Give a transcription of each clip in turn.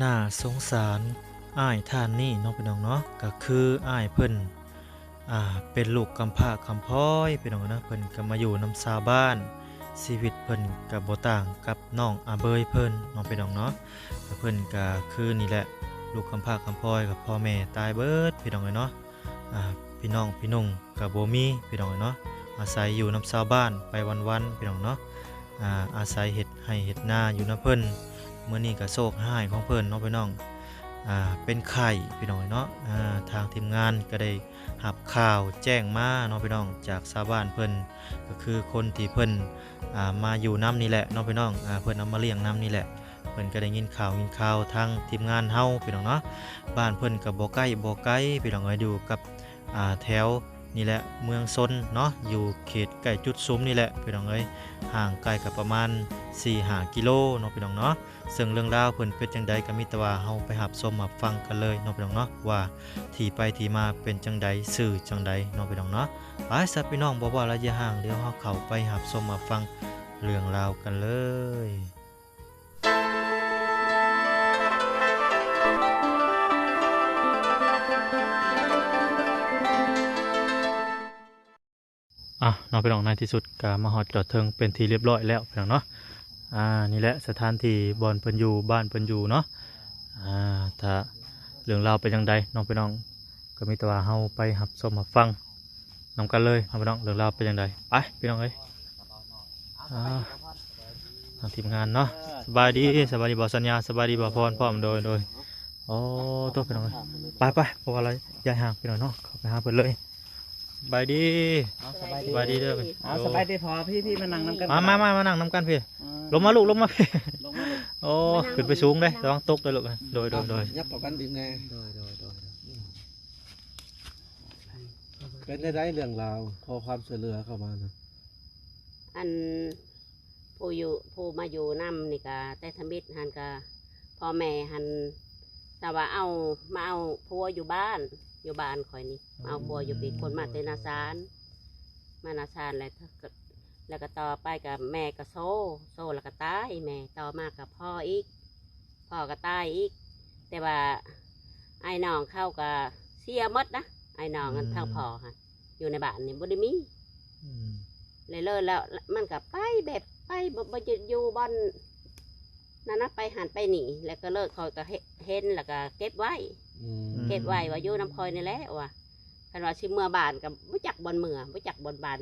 น่าสงสารอ้ายท่านนี่เนาะพี่น้องเนาะก็คืออ้ายเพิ่นเป็นลูกกำพร้าคำพ้อยพี่น้องนะเพิ่นก็มาอยู่นำชาวบ้านชีวิตเพิ่นก็บ่ต่างกับน้องอาเบยเพิ่นเนาะพี่น้องเนาะก็เพิ่นก็คือนี่แหละลูกกำพร้าคำพ้อยกับพ่อแม่ตายเบิดพี่น้องเอ้ยเนาะพี่น้องพี่นุ่งก็บ่มีพี่น้องเอ้ยเนาะอาศัยอยู่นำชาวบ้านไปวันๆพี่น้องเนาะอาศัยเฮ็ดไร่เฮ็ดนาอยู่นำเพิ่น มื้อนี้ก็โศกหายของเพิ่นเนาะพี่น้องเป็นไข้พี่น้องเนาะทางทีมงานก็ได้รับข่าวแจ้งมาเนาะพี่น้องจากชาวบ้านเพิ่นก็คือคนที่เพิ่นมาอยู่น้ำนี่แหละเนาะพี่น้องเพิ่นเอามาเลี้ยงน้ำนี่แหละเพิ่นก็ได้ยินข่าวทางทีมงานเฮาพี่น้องเนาะบ้านเพิ่นก็บ่ใกล้พี่น้องเอ้ยอยู่กับแถวนี่แหละเมืองซนเนาะอยู่เขตใกล้จุดซุ้มนี่แหละพี่น้องเอ้ยห่างไกลกับประมาณ4-5 กิโลเนาะพี่น้องเนาะ ซึ่งเรื่องราวเพิ่นเป็นจังใดก็มีแต่ว่าเฮาไปรับชมรับฟังกันเลยเนาะพี่น้องเนาะว่าที่ไปที่มาเป็นจังใดสื่อจังใดเนาะพี่น้องเนาะไปซะพี่น้องบ่ว่าระยะห่างเดี๋ยวเฮาเข้าไปรับชมรับฟังเรื่องราวกันเลยเนาะพี่น้องในที่สุดก็มาฮอดจอดถึงเป็นที่เรียบร้อยแล้วพี่น้องเนาะนี่แหละสถานที่บ่อนเพิ่นอยู่บ้านเพิ่นอยู่เนาะถ้าเรื่องราวเป็นจังใดน้องพี่น้องก็มีแต่ว่าเฮาไปรับชมรับฟังนำกันเลยน้องพี่น้องเรื่องราวเป็นจังใดไปพี่น้องเอ้ยทางทีมงานเนาะสบายดีบ่สัญญาสบายดีบ่พรพร้อมโดยโอ้ตัวพี่น้องเอ้ยไปเพราะว่าอะไรย้ายห่างพี่น้องเนาะเข้าไปหาเพิ่นเลยสบายดีสบายดีเด้อพี่ สบายดีพอพี่มานั่งน้ำกัน มานั่งนำกันพี่ลงมาลูกลงมาพี่ ลงมาเลย โอ้ขึ้นไปสูงเลยระวังตกเลยลูกโดยยับต่อกันอีกแน่ โดย เป็นได้เรื่องราวขอความช่วยเหลือเข้ามานะ อันผู้มาอยู่นำนี่ก็แต่ทมิตรหันก็พ่อแม่หันแต่ว่ามาเอาผัวอยู่บ้านข่อยนี่มาเอาผัวอยู่ปีคนมาเตนาซานแล้วก็ต่อไปกับแม่ก็โซ่แล้วก็ตายแม่ต่อมากับพ่อก็ตายอีกแต่ว่าไอ้น้องเข้าก็เสียหมดนะไอ้น้องกันทางพ่อค่ะอยู่ในบ้านนี่บ่ได้มีเลยแล้วมันก็ไปบ่จะอยู่บ้านนั่นนะไปหันไปหนีแล้วก็เลิกคอยก็เห็นแล้วก็เก็บไว้ว่าอยู่น้ำคอยนี่แหละว่ะคันว่าชิเมื่อบ้านกับบ่จักบอนเมือบ่จักบอนบ้าน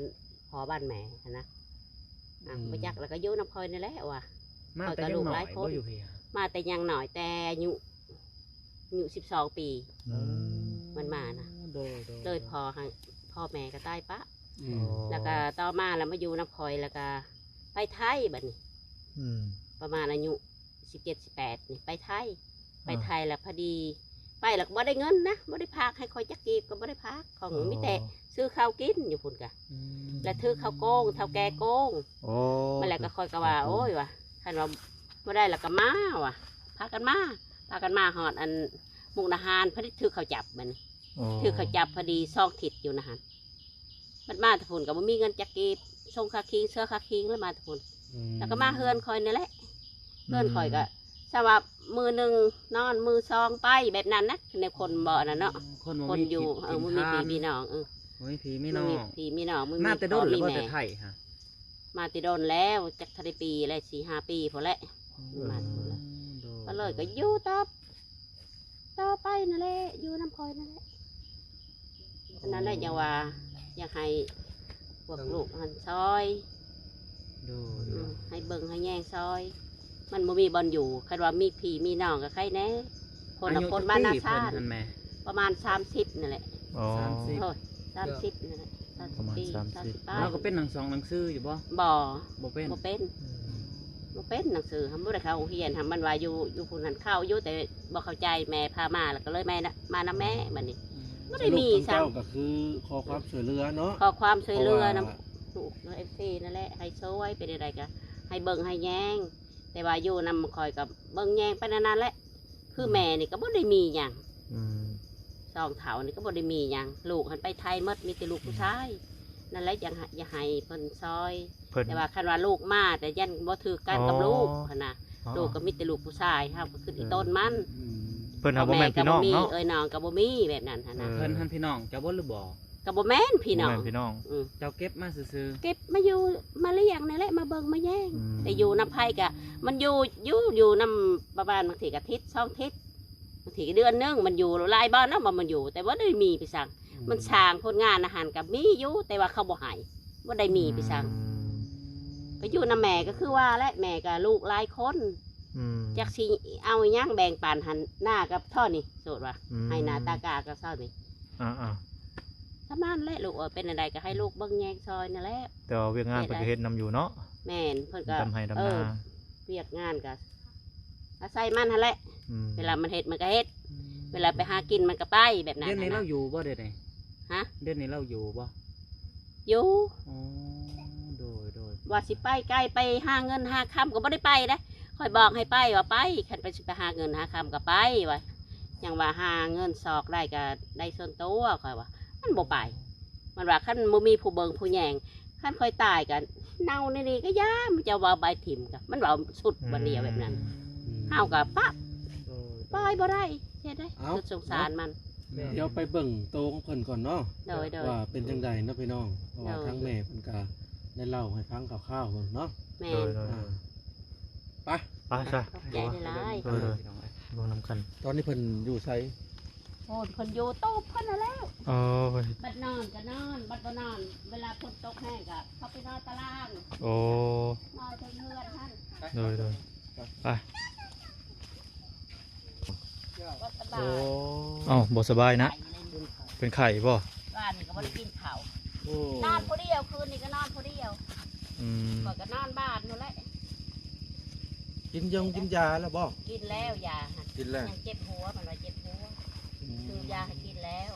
พอบ้านแม่นะบ่จักแล้วก็อยู่น้ำคอยนี่แหละว่ะ มาแต่ยังหน่อยบ่อยู่เพีย มาแต่ยังหน่อยแต่อายุ12 ปีมันมานะเลยพ่อแม่ก็ตายปะแล้วก็ต่อมาแล้วมาอยู่น้ำคอยแล้วก็ไปไทยบัดนี้ประมาณอายุ17-18นี่ไปไทยแล้วพอดีไปแล้วก็บ่ได้เงินนะบ่ได้พักให้คอยจักกีบก็บ่ได้พักของมีแต่ซื้อข้าวกินอยู่พุ่นกะแล้วถือข้าวโกงเท่าแกโกงมาแล้วก็คอยก็ว่าโอ้ยว่ะคันว่าบ่ได้แล้วก็มาว่ะพากันมาหอดอันมุกดาหารพอดีถือข้าวจับมันถือข้าวจับพอดี2 ทิศอยู่นะฮะมันมาตะพุ่นก็บ่มีเงินจักกีบส่งค่าคิงเสื้อค่าคิงแล้วมาตะพุ่นแล้วก็มาเฮือนคอยนี่แหละเฮือนคอยก็สวับมือหนึ่งนอนมือซองไปแบบนั้นนะในคนบ่อน่ะเนาะคนอยู่มึงมีพี่น้องมีพี่มีน้อง มีน้องมึง มาแต่โดนหรือ มี ว่า แม่ แต่ไทยฮะ มาติโดนแล้วจากทะเลปีอะไร4-5 ปีพอแล้วมาก็เลยก็อยู่ต่อไปนั่นแหละอยู่น้ำคอยนั่นแหละนั่นแหละอย่าว่าอยากให้พวกลูกหันซอยให้เบิ่งให้แย่งซอยมันบ่มีบอลอยู่คันว่ามีพี่มีน้องกับใครแน่คนละคนบ้านนาซาประมาณ30นั่นแหละ30นั่นแหละ30 ปี30 เราก็เป็นหนังสองหนังซื้ออยู่บ่ บ่เป็นหนังสือทำบ่ได้เข้าโรงเรียนทำมันว่าอยู่คนนั้นเข้าอยู่แต่บ่เข้าใจแม่พามาแล้วก็เลยแม่มานำแม่บัดนี้บ่ได้มีซ้ำ ก็คือขอความช่วยเหลือเนาะ ขอความช่วยเหลือนำลูกเอฟซีนั่นแหละให้ช่วยเป็นอะไรกันให้เบิ่งให้แย่งแต่ว่าอยู่นำคอยกับเบิ่งแย่งไปนานๆแหละคือแม่นี่ก็บ่ได้มีหยัง2 เฒ่านี่ก็บ่ได้มีหยังลูกหันไปไทยหมดมีแต่ลูกผู้ชายนั่นแหละอย่าให้เพิ่นซอยแต่ว่าคันว่าลูกมาแต่ยันบ่ถือกันกับลูกนะ ลูกก็มีแต่ลูกผู้ชายเฮาก็คืออีต้นมัน เพิ่นหาบ่แม่นพี่น้องเนาะ เอ้ยน้องก็บ่มีแบบนั้นหั่นนะ เพิ่นท่านพี่น้องเจ้าบ่หรือบ่ ก็บ่แม่นพี่น้อง บ่แม่นพี่น้อง เจ้าเก็บมาซื่อ เก็บมาอยู่มาเลี้ยงนี่แหละมาเบิ่งมาแย่ง อืม แต่อยู่น้ำไผก็มันอยู่น้ำประมาณบางทีก็อาทิตย์2อาทิตย์บางทีก็เดือนนึงมันอยู่หลายบ้านเนาะมันอยู่ แต่ว่าได้มีไปสั่งมันสร้างผลงานอาหารกับมีอยู่แต่ว่าเขาบ่ให้บ่ได้มีไปสั่งก็อยู่น้ำแม่ก็คือว่าและแม่กับลูกหลายคน อืม จักสิเอาอิหยังแบ่งปันหันหน้ากับท่อนี่โสดว่า อืม ให้หน้าตากากับเศร้านี่ อ่า ถ้ามันแหละลูกเป็นอะไรก็ให้ลูกเบิ่งแยงซอยนั่นแหละ ๆแต่ว่าเวียกงานเพิ่นก็เฮ็ดนํอยู่เนาะ แม่นเพิ่นก็ ดำไห้ดำนา เวียกงานก็อาศัยมันหั่นแหละ ม เวลามันเฮ็ดมันก็เฮ็ด ๆ เวลาไปหากินมันก็ไปแบบนั้น เดือนนี้ หั่ เรา น อยู่บ่เดือนนี้ ฮะ เดือนนี้เราอยู่บ่ อยู่ อ๋อโดย ว่าสิไปใกล้ไปหาเงินหาคำก็บ่ได้ไปนะคอยบอกให้ไปว่าไปคันไปสิไปหาเงินหาคำก็ไปว่าอย่างว่าหาเงินซอกได้ก็ได้ส่วนตัวคอยว่า มันบ่ไป มันว่าคันบ่มีผู้เบิงผู้แยงคันคอยตายกันเน่าในนี่ก็ย่ามันจะว่าใบถิ่มกันมันว่าสุดวันเดียวแบบนั้นเฮากับปะปล่อยบ่ได้เฮ็ดได้สุดสงสารมัน เดี๋ยวไปเบิ่งโตของเพิ่นก่อนเนาะ โดย ว่าเป็นจังใดเนาะพี่น้องเพราะว่า โดย ทั้งแม่เพิ่นก็ได้เล่าให้ฟังคร่าวๆเบิ่งเนาะ แม่ โดย น อ่าไป ไปซะ ขอบใจหลาย เออ ลงนํกัน ตอนนี้เพิ่นอยู่ไส โอ้คนอยู่โต๊ะเพิ่นน่ะแล้ว โอ้ย บัดนอนก็นอนบัดบ่นอน เวลาฝนตกแห้งก็เข้าไปนอนตาราง โอ้ นอนเทิงเฮือนท่าน โดยไป ก็สบา โอ้ ย เอ้าบ่สบายนะ ไข่เลย เป็นไข้บ่ บ้านนี่ก็บ่ได้กินข้าว โอ้ นอนผู้เดียวคืนนี้ก็นอนผู้เดียว อืม ก่อนก็นอนบ้านนู่นแหละ กินยาแล้วบ่ กินแล้วยาหั่น กินแล้ว ยังเจ็บหัวมันว่าเจ็บหัวคือยาให้กินแล้ว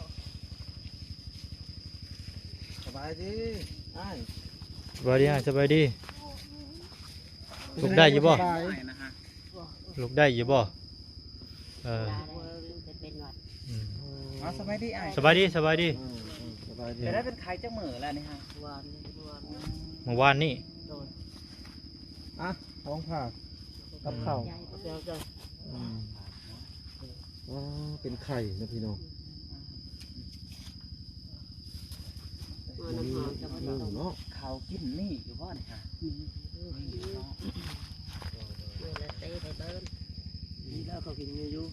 สบายดีอ้าย สบายดีอ่ะสบายดี ลุกได้อยู่บ่ สบาย ๆนะฮะ ลุกได้อยู่บ่เออ ยาเลยจะเป็นหวัด อืม อ๋อสบายดีอ้าย สบายดีสบายดี สบายดี จะได้เป็นไข้จักมื้อแล้วนี่ฮะ วาน เมื่อวานนี่ โดน อ่ะท้องผ่ากับข้าว ใหญ่เจ้าเจ้า อืมอ๋อเป็นไข่นะพี่น้อง น้ำหอมจะบ่ได้ต้ม เนาะ เขากินนี่อยู่บ่นี่ฮะ เมื่อละเต้ได้เบิ้ล ดีแล้วเขากินอยู่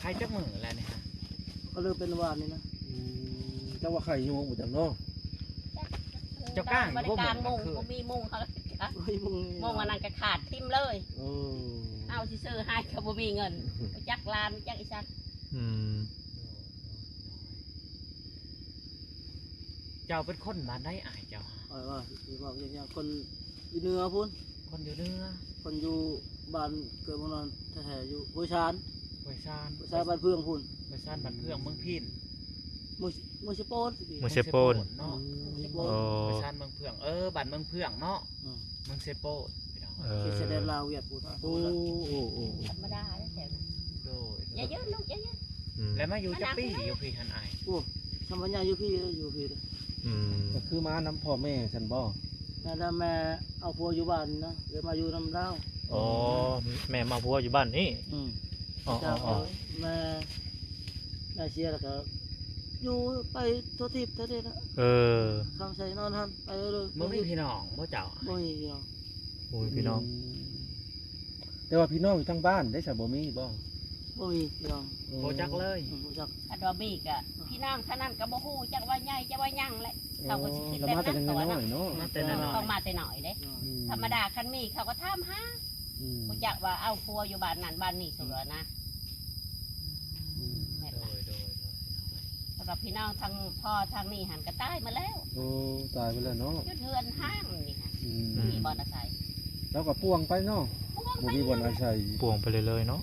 ไข้จักมื้อแล้วนี่ฮะ ก็เริ่มเป็นหวานนี่นะ เจ้าว่าไข่โยงหมดจังเนาะ เจ้าก้าง บ่ได้กลางมุง คือ บ่มีมุงเขา โอ้ยมึง มุงอันนั้นก็ขาดทิ่มเลย โอ้ เอาสิซื้อให้ก็บ่มีเงินจักลานจักอีสัก อืม เจ้าเป็นคนบ้านใดอ้ายเจ้า ปล่อยว่าสิบอกอย่างคนอยู่เหนือพุ่น คนอยู่เหนือ คนอยู่บ้านเกิดเมืองนอนแถวๆอยู่ห้วยชาน ห้วยซาน ห้วยชานบ้านเพื่องพุ่น ห้วยซานบ้านเพื่องเมืองพิน มือชิโปนสิ มือเซโปน เนาะ มือชิโป โอ้ น ห้วยซานเมืองเพื่องบ้านเมืองเพื่องเนาะ อืม เมืองเซโปนพี่น้อง เออ ที่แสดงลาวเวียดพุ่น โอ้โอ้โอ้ ธรรมดาแล้วแถวนั้น โดย อย่าเยอะลูกอย่าเยอะ อืม แล้วมาอยู่จักปีอยู่พี่หันอาย โอ้ทำปัญญาอยู่พี่อยู่พี่เลย อืม ก็คือมาน้ำพ่อแม่ฉันบ่ แล้วแม่เอาพัวอยู่บ้านนะเดี๋ยวมาอยู่น้ำดาว อ๋อแม่มาพัวอยู่บ้านนี่ อืม อ๋อ จะ อ๋อ แม่เชียร์แล้วก็อยู่ไปทั่วทิพย์ทั่วเดนนะ เออ คำใส่นอนทันไปเลย เมื่อมีพี่น้องเมื่อเจ้า บ่มีพี่น้อง โอ้ยพี่น้อง แต่ว่าพี่น้องอยู่ทั้งบ้านได้สาบ่มีบ่ บ่มีพี่น้อง โบจักเลย บ่จัก อันว่าบีกอะพี่น้องท่านั้นก็บ่ฮู้จักว่าใหญ่จักว่ายังแหละ เขาก็สิคิด แล้ว แบบ มาแต่ นั้น ยัง ตัว น้ เนาะ อยๆเนาะ มาแต่น้อย ต้องมาแต่หน่อยเด้ ธรรมดาคันมีเขาก็ถามหา อืม บ่จักว่าเอาพัวอยู่บ้านนั้นบ้านนี้สุดแล้วนะแม่น โด ล่ะ ยโดย สำหรับพี่น้องทางพ่อทางนี้หันก็ตายมาแล้ว โอ้ตายไปแล้วเนาะ อยุดเฮือนห้างนี่ค่ะ อืม มีบ่อนอาศัย แล้วก็พ่วงไปเนาะ พวง บ่ ไป มีบ่อนอาศัย ป่วงไปเลยๆเนาะ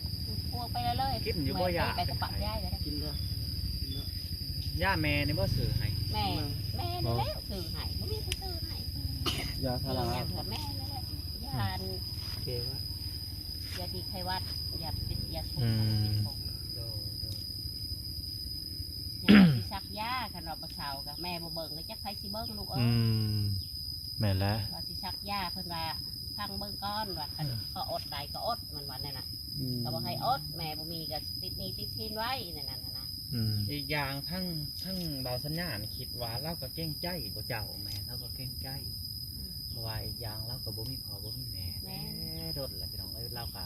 พวงไปเลย กินอยู่บ่อยาก ไปกับปักย่ายก็ได้ กินเด้อย่ าแม่นี่บ่สื่อให้ แม่นี่แหล้วซื้อให้บ่มีผู้ซื้อให้ ยาพา มี รา อย่างกับแม่นั่นแหละยาน เกวะ ยาดีไขวัดยาปิดยาสูบ อืม โดย ยาสิซักยาคันเราประเชากับแม่บ่เบิ่งก็จักไผสิเบิ่งลูกเอ้ อื ย มแม่นแล้ว ว่าสิซักยาเพิ่นว่า พังเบิ่งก้อนว่าเขาอดใดก็อดมันวันนั่นน่ะ อืม ก็บอกให้อดแม่บ่มีก็ติดหนี้ติดสินไว้นั่นน่ะนะ อืม อีกอย่างทั้งเบาสัญญาณคิดว่าเราก็เก่งใจบ่เจ้าแม่เราก็เก่งใจเพราะว่าอีกอย่างเราก็บ่มีพ่อบ่มีแม่แม่โดดแหละพี่น้องเอ้ยเราก็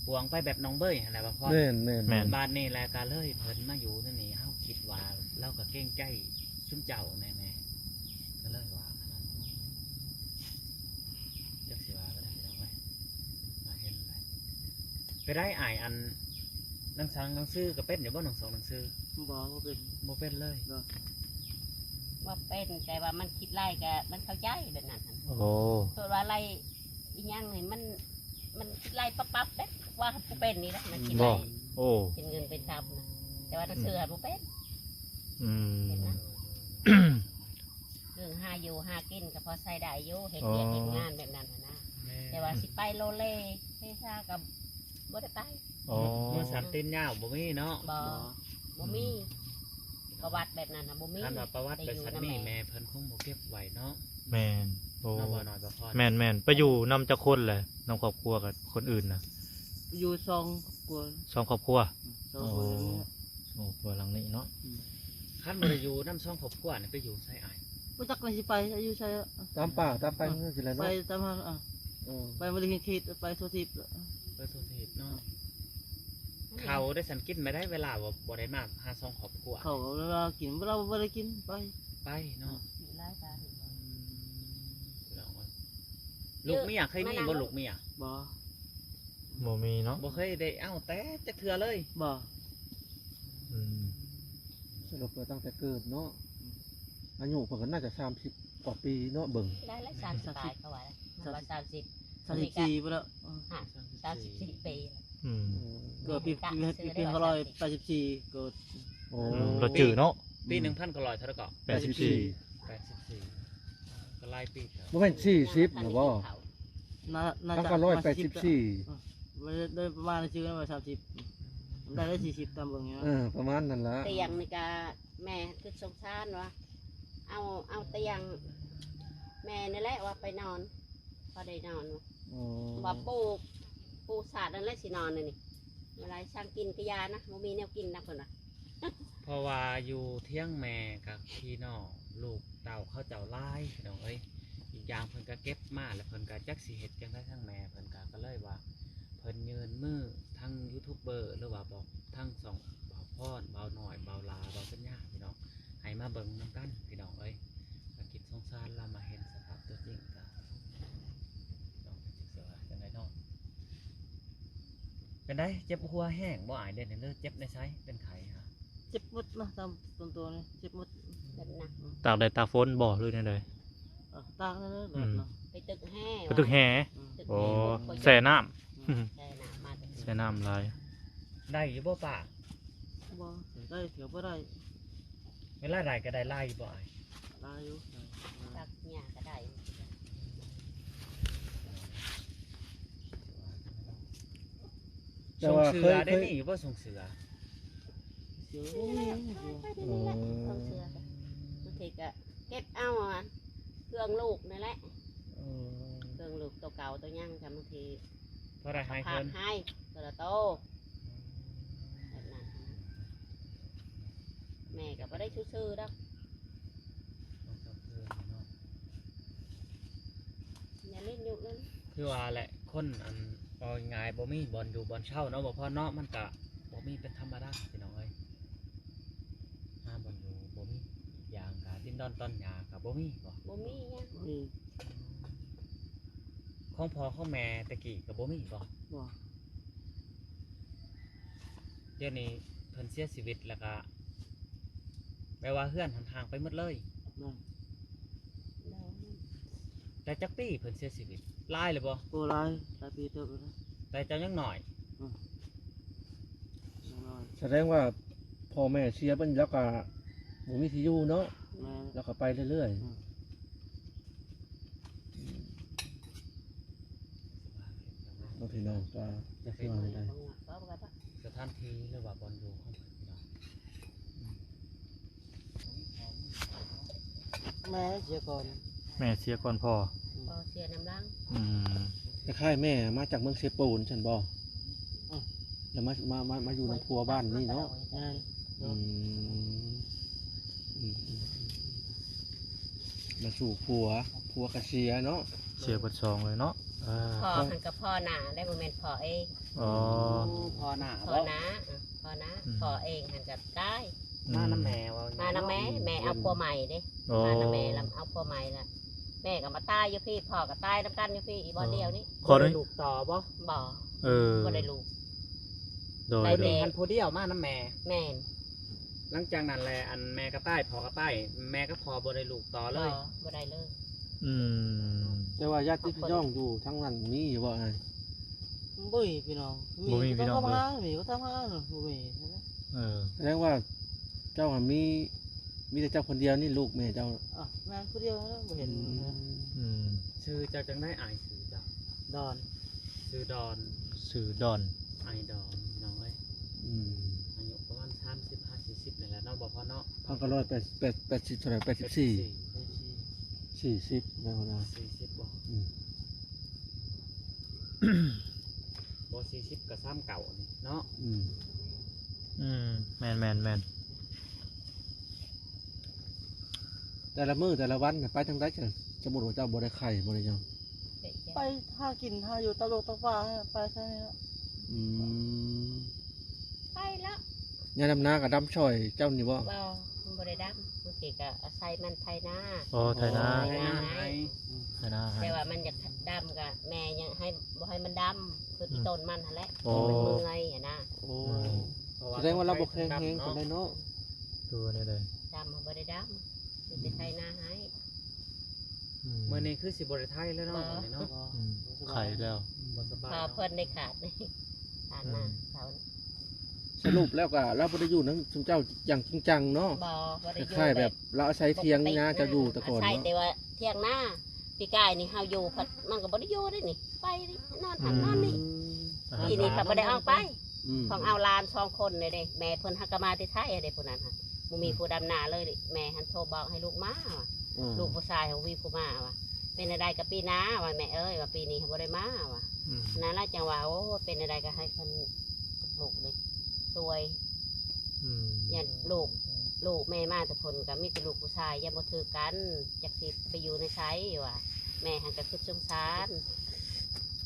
หวงไปแบบน้องเบ้ยหั่นแหละว่าพ่อ แม่นแม่น แม่น บ้านนี่แหละก็เลยเพิ่นมาอยู่นั่นนี่เฮาคิดว่าเราก็เก่งใจซุมเจ้าแน่ๆก็เลยว่าขนาดนั้นจักสิว่าก็ได้พี่น้องเอ้ยมาเห็นอะไรไปได้อ่ายอันหนังสังหนังซื้อก็เป็นอยู่บ่หนังสองหนังซื้อ บอกว่าเป็น บ่เป็นเลย ว่าเป็นแต่ว่ามันคิดไล่ก็มันเข้าใจแบบนั้นหั่น โอ้ ส่วนว่าไล่อีหยังนี่มันคิดไล่ปั๊บๆเด้ว่าผู้เป็นนี่นะมันคิด บ่ ไล่ โอ้ เป็นเงินเป็นคำนะแต่ว่าหนังสือหันบ่เป็น อืม เห็นนะเรื่องหาอยู่หากินก็พอใส่ได้อยู่เห็นเรียนเห็นงานแบบนั้นน่ะนะแต่ว่าสิไปโลเลเฮซ่ากับบ่ได้ไป โอ้ เมื่อสันตินยาวบ่มีเนาะ บ่มีประวัติแบบนั้นนะบ่มี อันว่าประวัติเป็นสันนี่ ได้อยู่นำ แม่เพิ่นคงบ่เก็บไว้เนาะ แม่นโอ้ เราบ่น้อยบ่พอ แม่นแม่นไปอยู่นำจักคนแหละนำครอบครัวกับคนอื่นน่ะ อยู่ซองกลัว สองครอบครัว ซองกลัวนี่ โอ้ครัวหลังนี้เนาะ คันบ่ได้อยู่นำช่องครอบครัวนี่ไปอยู่ไสอ้าย บ่จักเลยสิไปอายุใช่ ตามป่าตามไปนั่นสิแหละ ไป เนาะ ตามหาไปบริเวณเขตไปทั่วทิพย์ ไปทั่วทิศเนาะเขาได้สันกินไม่ได้เวลาบ่ได้มาหาช่องครอบครัว เขาเวลากินเราบ่ได้กินไป ไปเนาะ อยู่หลายตาเห็นบ่ ลูกเมียเคยมีบ่ลูกเมีย บ่ บ่มีเนาะ บ่เคยได้เอ้าแต่จักเทื่อเลย บ่ อืม สรุปว่าตั้งแต่เกิดเนาะอายุเพิ่นก็น่าจะ30กว่าปีเนาะเบิ่ง ได้ละ30ปลายเขาว่ามันว่า30 34ไปแล้ว 34ปี อืม เกิดปี584เกิด โอ้ เราจื้อเนาะ ปี1,000ก็ร้อยเท่าก็ 84 84ก็หลายปีแล้ว บ่แม่น40หรอบ่ น่า ตั้ง จะ ก็184 มันได้ประมาณชื่อว่า30ได้40ตามเบิ่งเนาะ ประมาณนั้นล่ะ เตียงนี่ก็แม่คือสงสารว่าเอาเตียงแม่นี่แหละว่าไปนอนพอได้นอน อ๋อ ว่าปูสาดนั่นแหละสินอนนี่เวลาช่างกินกระยานะบ่มีแนวกินนะเพิ่นน่ะ เพราะว่าอยู่เที่ยงแม่กับพี่น้องลูกเต่าเขาเจ้าหลายพี่น้องเอ้ยอีกอย่างเพิ่นก็เก็บมาแล้วเพิ่นก็จักสิเฮ็ดจังได๋ทั้งแม่เพิ่นก็เลยว่าเพิ่นยืนมือทั้งยูทูบเบอร์หรือว่าบอกทั้งสองเบาพรเบาหน่อยเบาลาเบาสัญญาพี่น้องให้มาเบิ่งนำกันพี่น้องเอ้ยก็คิดสงสารเรามาเห็นสภาพตัวจริงก็น้องสิเสือจังได๋เนาะเป็นไดเจ็บหัวแห้งบ่อายเด่นเด้อเจ็บในไสเป็นไข้ฮะ เจ็บหมดนะตามตัวนี่เจ็บหมด แบบหนัก ตากแดดตากฝนบ่หรือจังได ตากนั่นเลยเนาะ ไปตึกแห่ ไปตึกแห่ ตึก โอ้ แห่ แส่น้ำ ใช่น้ำมาตึก แส่น้ำหลาย ได้อยู่บ่ป่า บ่ได้เถียวบ่ได้ เวลาได้ก็ได้ไล่บ่อาย ได้อยู่ ตักหญ้าก็ได้ แต่ ส่ง ว่า เสื เค อย ได้ เคย มีอยู่บ่ส่งเสือ เสียว ไปเดี๋ยวนี้แหละเอาเสือกันบางทีก็เก็บเอาอ่ะเครื่องลูกนั่นแหละเครื่องลูกตัวเก่าตัวยังกับบางที เพราะได้ให้ พา เพิ่น ให้ตัวละโตแบบนั้นแม่ก็บ่ได้ซื่อๆดอกอย่าเล่นอยู่นั่น คือว่าแหละคนอันเอาง่ายบ่มีบ่อนอยู่บ่อนเช่าเนาะบ่พอเนาะมันก็บ่มีเป็นธรรมดาพี่น้องเอ้ยหาบ่อนอยู่บ่มีอีกอย่างก็ดินดอนต้นหญ้าก็บ่มีบ่ บ่มีหยัง นี่ ของพ่อของแม่ตะกี้ก็บ่มีบ่ บ่ เดี๋ยวนี้เพิ่นเสียชีวิตแล้วก็แปลว่าเฮือนหนทางไปหมดเลย นั่น แต่จักปีเพิ่นเสียชีวิตหลายเลยบ่ โบราณหลายปีเติบแล้วนะ แต่เจ้ายังน้อย น้อย แสดงว่าพ่อแม่เชียร์เพิ่นแล้วก็บ่มีที่อยู่เนาะ แม่ แล้วก็ไปเรื่อยๆ บางทีน้องก็จะขึ้นมาได้ สถานที่หรือว่าบ่อนอยู่ของเพิ่นพี่น้อง แม่เสียก่อน แม่เสียก่อนพ่อ พอเสียน้ำล้าง อืม เสี คล้ายๆแม่มาจากเมืองเซโปนฉันบ่แล้วมาอยู่ในครัวบ้านนี่เนาะ แม่น อืมมาสู่ผัวกระเสียเนาะ เสียเบัดซองเลยเนาะอ่า พ่อหันกับพ่อหน้าได้โมเมนต์พ่อเอง อ๋อ พอหน้า พ่อนะพ่อนะพ่อเองหันกับได้ มาน้ำแม่ว่า มา มา นะแม่แม่เอาผัวใหม่เด้ อ๋อ มานะแม่ลำเอาผัวใหม่ละแม่ก็มาตายอยู่พี่พ่อก็ตายน้ำกันอยู่พี่อีบอลเดียวนี่ ขอได้ ลูกต่อบ่ บ่ เออ บ่ได้ลูก โดย ได้ โด แม่ ย คันผู้เดียวมาน้ำแม่ แม่น หลังจากนั้นแหละอันแม่ก็ใต้พอก็ใต้แม่ก็พอบ่ได้ลูกต่อเลย บ่ได้เลย อืม แต่ว่าญาติพี่น้องอยู่ทั้งนั้นมีอยู่บ่ไง บุ้ยพี่น้อง บ่มีพี่น้อง ก็ เลย ทำงานมีก็ทำงานบุ้ยนะ เออ แสดงว่าเจ้าอะมีแต่เจ้าคนเดียวนี่ลูกแม่เจ้า อ่ะแม่ผู้เดียวนะบ่เห็นนะ อืม ชื่อเจ้าจังได้อายชื่อเจ้า ดอน ชื่อดอน สื่อดอน ไอดอนน้องเอ้ย อืม อายุประมาณ35-40นี่แหละเนาะบ่พอเนาะ พันก็180เท่าไหร่40แล้วนะ 40บ่ อืม บ่40ก็ซ้ำเก่านี่เนาะ อืม อืมแมน แต่ละมื้อแต่ละวันน่ะไปทางใดจะสมมุติว่าเจ้าบ่ได้ไข่บ่ได้หยัง ไปหากินหาอยู่ตะโลกตะฟ้าไปใช่ไหมล่ะ อืม ไปแล้ว ยาดำนากับดำช่อยเจ้านี่บ่ บ่มันบ่ได้ดำบางทีก็อาศัยมันไทยนา อ๋อไทยนา ไอ้หน้าไอ้ ไทยนาให้ แต่ว่ามันอยากดำกับแม่ยังให้บ่ให้มันดำคือที่ต้นมันหั่นแหละ โอ้ มันเมื่อยอะนะ โอ้ เพระ แสดงว่าเราบ่แข็งแรงปานใดเนาะ ดูนี่เลย ดำมันบ่ได้ดำคือที่ไทยนาให้ มื้อนี้คือสิบ่ได้ไทยแล้วเนาะมื้อนี้เนาะ อืมไข่แล้ว บ่สบาย พอเพิ่นได้ขาดนี่ขาดมาเสา สรุปแล้วก็เราบ่ได้อยู่นำซุมเจ้าอย่างจริงจังเนาะ บ่บ่ได้อยู่ คล้ายๆแบบเราอาศัยเทียงนาเจ้าอยู่แต่ก่อน ใช่ เนาะ แต่ว่าเที่ยงหน้าปีกายนี่เฮาอยู่พัดมันก็บ่ได้อยู่ได้นี่ไปนี่นอนหันนอนนี่ทีนี้เขาบ่ได้เอาไป อืม ของเอาหลาน2คนเลยเด้แม่เพิ่นฮักกะมาที่ไทยเด้ผู้นั้นค่ะบ่มีผู้ดำนาเลยดิแม่หันโทรบอกให้ลูกมาว่ะ อืม ลูกผู้ชายของวีผู้มาว่ะเป็นอะไรกับปีหน้าว่ะแม่เอ้ยว่าปีนี้เขาบ่ได้มาว่ะ อืม นั่นละจังว่าโอ้เป็นอะไรก็ให้คนลูกเลยสวย อืม อย่าลูกแม่มาแต่คนก็มีแต่ลูกผู้ชายอย่าบ่ถือกันจักสิไปอยู่ในไสว่ะแม่หันก็คือสงสาร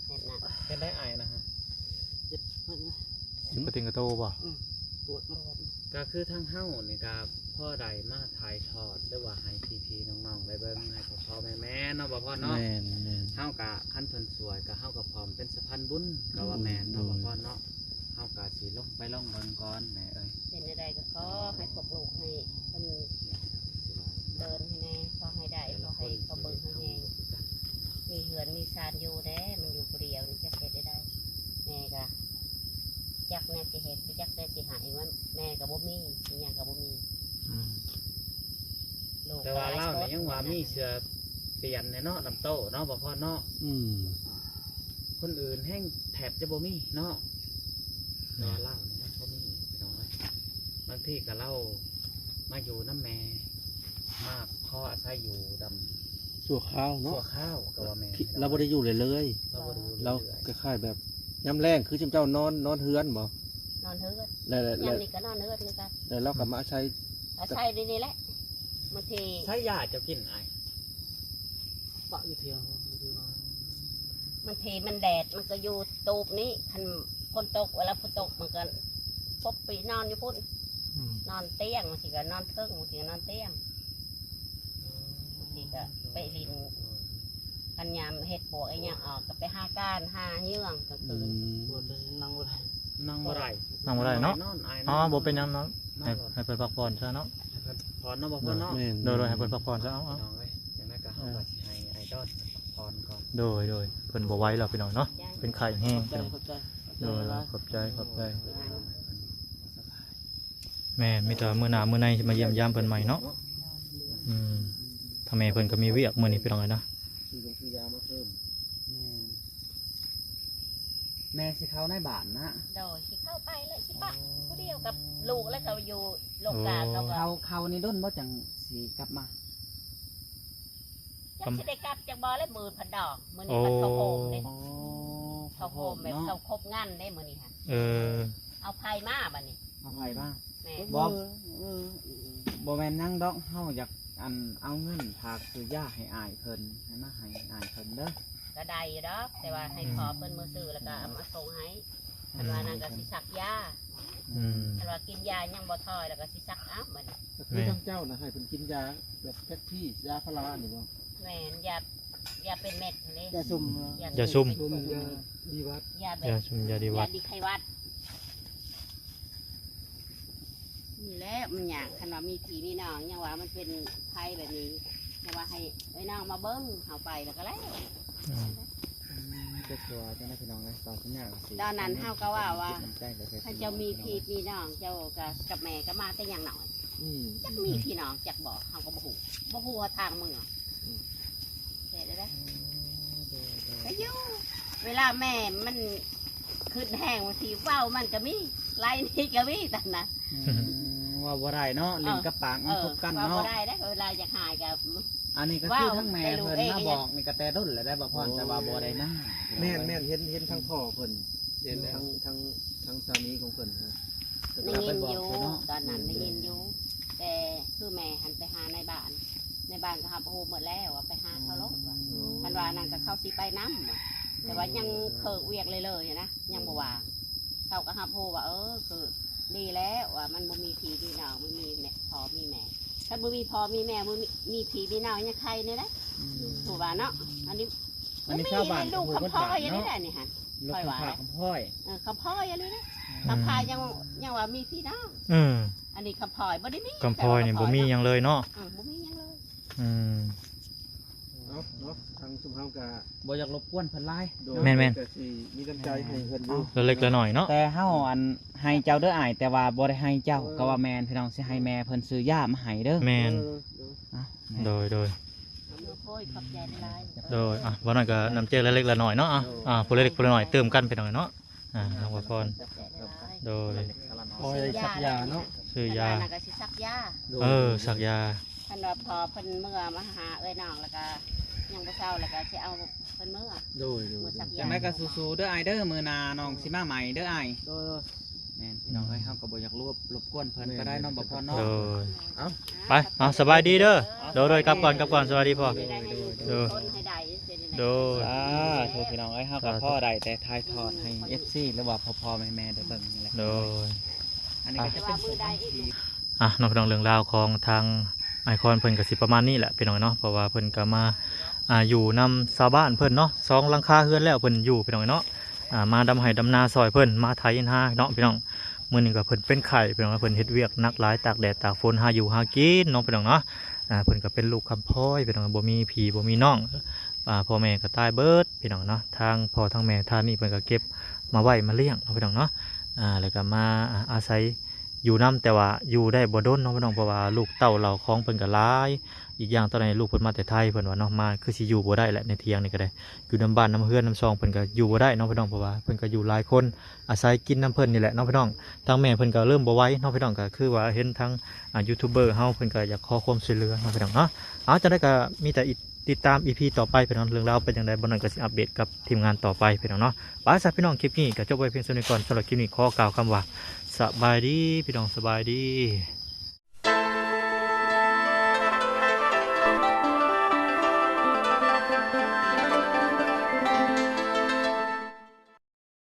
แบบนั้น เป็นได้ไอนะฮะ เจ็บมันนะ สิบกระติงกระโตป่ะ ปวดมาก ก็คือทั้งเฮ้านี่ก็พ่อใดมาถ่ายทอดหรือว่าให้พี่ๆน้องๆได้เบิ่งให้พ่อๆแม่ๆเนาะบ่พ่อเนาะ แม่น เฮากะขั้นเพิ่นสวยก็เฮากับพร้อมเป็นสะพานบุญก็ว่าแม่นเนาะบ่พ่อเนาะเฮากะสิลงไปลองเบิ่งก่อนแม่เอ้ย เป็นอะไรก็ขอให้พวกลูกให้เพิ่นเดินให้แน่ขอให้ได้ขอให้เขาเบิ่งให้แน่มีเหือนมีซานอยู่เด้มันอยู่ผู้เดียวนี่จะเฮ็ดได้แม่ก็จักแน่สิเฮ็ดจักแน่สิหายมันแม่ก็บ่มีอีหยังก็บ่มี อืม ลูก แต่ว่าเล่าเนี่ยยังว่ามีเสือเปลี่ยนในเนาะลำโตเนาะบ่พ่อเนาะ อืม คนอื่นแห้งแถบจะบ่มีเนาะแต่ว่าเล่าเนี่ยบ่มีพี่น้องเอ้ยบางทีก็เล่ามาอยู่น้ำแม่มากพ่ออาศัยอยู่ดำ ชั่วคราว ตั เนาะ วข้าวก็ว่าแม่ เราบ่ได้อยู่เลย เราบ่ได้อยู่ เรา เรื่อย คล้ายๆแบบย่ำแรงคือจุมเจ้านอนเฮือนบ่ นอนเฮือด แล้ว ยามนี้ก็นอนเฮือดคือกัน แล้วเราก็มาอาศัย อาศัยนี่แหละบางที ๆใช้ยาจะกินไอ ปะอยู่เทียง บางทีมันแดดมันก็อยู่ตูบนี้คันฝนตกเวลาฝนตกมันก็พบไปนอนอยู่พุ่น อืม นอนเตียงบางทีก็นอนเทิงบางทีก็นอนเตียงบางทีก็ไปลินกันยามเห็ดปวกไอ้หยังออกก็ไปหาก้านหาเยื่องกลาง อื คืน ปวดเลยนั่งบ่ได้ นั่งบ่ได้ นั่งบ่ได้เนาะ นอนไอ อ๋อบ่เป็นหยังเนาะ นอ ให้ นบ่ได้ ให้เพิ่นพักผ่อนซะเนาะ พรเนาะบ่พ่อเนาะ แม่น โดยให้เพิ่นพักผ่อนซะเอา น้องเอ้ยอย่างนั้นก็เฮาก็สิให้ไอดอลพรก่อน โดยเพิ่นบ่ไหวแล้วพี่น้องเนาะเป็นไข้แห้ง ใจ พี่น้อง เข้าใจ โดยขอบใจแม่มีแต่มื้อหน้ามื้อในสิมาเยี่ยมยามเพิ่นใหม่เนาะอืมถ้าแม่เพิ่นก็มีเวียกมื้อนี้พี่น้องเอ้ยนะ ซื้อยามาเพิ่ม แม่สิเข้าในบ้านนะ โดยสิเข้าไปเลยสิปะผู้เดียวกับลูกแล้วเขาอยู่โรงกาเขาก็ เขานี่ด้นบ่จังสิกลับมา จ จักสิได้กลับจากบ่เลยมือพันดอกมื้อนี้มันเข้าโฮมเด้ อ๋อ เข้าโฮมแบบเข้าครบงานได้มื้อนี้ค่ะ เออ เอาไผมาบัดนี้ เอาไผบ้าง แม่ บอก เออ บ่แม่นนั่งดอกเฮาอยากอันเอาเงินพากซื้อยาให้อายเพิ่นให้มาให้อายเพิ่นเด้อ ก็ได้อยู่ดอกแต่ว่าให้ขอเพิ่นมือซื้อแล้วก็เอามาส่งให้คันว่านั่นก็สิซักยา อืม คันว่ากินยายังบ่ถอยแล้วก็สิซักอ้าวบัดนี้ ก็คือทั้งเจ้านะให้เพิ่นกินยาแบบแพ็คที่ยาพารานี่บ่ แม่นยาเป็นเม็ดเลย อย่าซุ่ม อย่าซุ่ม รวมยาดีวัด ยาแบ ยา บ ชุมยาดีวั ยา ด ดีไขหวัดนี่แหละมันอยากคันว่ามีผีมีน้องยังว่ามันเป็นไข้แบบนี้ยังว่าให้ไอ้น้องมาเบิ้งเอาไปแล้วก็แล้ว อืม จะตัวจะได้พี่น้องเลยตอนนี้ ตอนนั้นเฮาก็ว่า ถ้า ถ้าเจ้ามีพี่มีน้องเจ้ากับแม่ก็มาแต่อย่างหน่อย อืม จักมีพี่น้องจักบอกเฮาก็บ่ฮู้ว่าทางมึงอ่ะเฮ็ดได้ได้ก็อยู่เวลาแม่มันขึ้นแห้งบางทีเว้ามันก็มีไล่นี่ก็มีแต่นะ ว่าบ่ได้เนาะลิ้นกับปากมันพบกัน ว่าบ่ เนาะ ได้ได้เวลาอยากหายกับ อันนี้ก็คือทั้งแม่เพิ่นมาบอกนี่ก็แต่รุ่นแล้วได้บ่พรแต่ว่าบ่ได้นะ แม่นเห็นทั้งพ่อเพิ่นเห็นทั้งสามีของเพิ่นนะ ได้ยินอยู่ตอนนั้นได้ยินอยู่แต่คือแม่หันไปหาในบ้านก็หับโอ้หมดแล้วว่าไปหาเขาลบว่ะมันว่านั่นก็เข้าสิไปน้ำว่ะแต่ว่ายังเคิกเวียกเลยนะยังบ่วางเขาก็หับโอ้ว่าคือดีแล้วว่ามันบ่มีผีมีน้องมันมีแม่พ่อมีแม่ถ้าบ่มีพ่อมีแม่บ่มีผีมีน้องยังใครเนี่ยนะถูกว่าเนาะอันนี้ อันนี้ชาวบ้าน ลูก โอ้โห คำพ่ออย่างนี้ เนาะ แหละนี่ฮะ ลูกข้าวคำพ่อย คำพ่ออย่างนี้นะคำพายยังว่ามีพี่น้อง เออ อันนี้คำพลอยบ่ได้มี กำพลอยนี่บ่มีหยังเลยเนาะ บ่มีหยังเลย อืม เนาะทางชุมเฮาก็ บ่อยากรบกวนเพิ่นหลาย โดย แม่น ก็สิมีน้ำใจให้เพิ่นอยู่ ละเล็กละหน่อยเนาะ แต่เฮาอันให้เจ้าเด้ออ้ายแต่ว่าบ่ได้ให้เจ้าก็ว่าแม่นพี่น้องสิให้แม่เพิ่นซื้อยามาให้เด้อ แม่น เอ้าแม่ โดย โอ้ยขอบใจหลาย บ่น้อยก็น้ำเจละเล็กละหน่อยเนาะผู้เล็กผู้น้อยเติมกันไปหน่อยเนาะน้องว่าพร โดย คอยสักยาเนาะ ซื้อยา น่ะก็สิซักยา สักยา คันว่าพอเพิ่นเมื่อมาหาเอ้ยน้องแล้วก็ยังบ่เช้าแล้วก็สิเอาเพิ่นเมื่อ โดย มื้อซัก จั ยาง ได๋ก็สู้ๆเด้ออ้ายเด้อมื้อหน้าน้องสิมาใหม่เด้ออ้าย โดย แม่นพี่น้องเอ้ยเฮาก็บ่อยากรบกวนเพิ่นก็ได้เนาะบ่พอเนาะ โดย เอ้า ไปสบายดีเด้อโดยกลับก่อนสวัสดีพ่อ ให้ได้ให้อยู่คนให้ได้เป็นยังไง โดย โทษพี่น้องเอ้ยเฮาก็พ่อได้แต่ทายทอดให้ FC หรือว่าพ่อๆแม่ๆได้เบิ่งนี่แหละ โดย อันนี้ก็จะเป็น มือใดอีก น้องพี่น้องเรื่องราวของทางไอคอนเพิ่นก็สิประมาณนี้แหละพี่น้องเนาะเพราะว่าเพิ่นก็มาอยู่นำชาวบ้านเพิ่นเนาะ2หลังคาเฮือนแล้วเพิ่นอยู่พี่น้องเนาะมาดำไห้ดำนาซอยเพิ่นมาไถนาเนาะพี่น้องมื้อนี้ก็เพิ่นเป็นไข่พี่น้องเพิ่นเฮ็ดเวียกหนักหลายตากแดดตากฝนหาอยู่หากินเนาะพี่น้องเนาะเพิ่นก็เป็นลูกคำพ้อยพี่น้องบ่มีพี่บ่มีน้องพ่อแม่ก็ตายเบิดพี่น้องเนาะทางพ่อทางแม่ท่านนี่เพิ่นก็เก็บมาไว้มาเลี้ยงเนาะพี่น้องเนาะแล้วก็มาอาศัยอยู่น้ำแต่ว่าอยู่ได้บ่ดนเนาะพี่น้องเพราะว่าลูกเต้าเราของเพิ่นก็หลายอีกอย่างตอนนี้ลูกเพิ่นมาแต่ไทยเพิ่นว่าเนาะมาคือสิอยู่บ่ได้แหละในเที่ยงนี่ก็ได้อยู่น้ำบ้านน้ำเฮือนน้ำซองเพิ่นก็อยู่บ่ได้เนาะพี่น้องเพราะว่าเพิ่นก็อยู่หลายคนอาศัยกินน้ำเพิ่นนี่แหละเนาะพี่น้องทางแม่เพิ่นก็เริ่มบ่ไหวเนาะพี่น้องก็คือว่าเห็นทางยูทูบเบอร์เฮาเพิ่นก็อยากขอความช่วยเหลือเนาะพี่น้องเนาะเอาจังได๋ก็มีแต่ติดตาม EP ต่อไปพี่น้องเรื่องราวเป็นจังได๋บ่นั้นก็สิอัปเดตกับทีมงานต่อไปพี่น้องเนาะไปซะพี่น้องคลิปนี้ก็จบไว้เพียงเท่านี้ก่อนสำหรับคลิปนี้ขอกล่าวคำว่าสบายดีพี่น้องสบายดี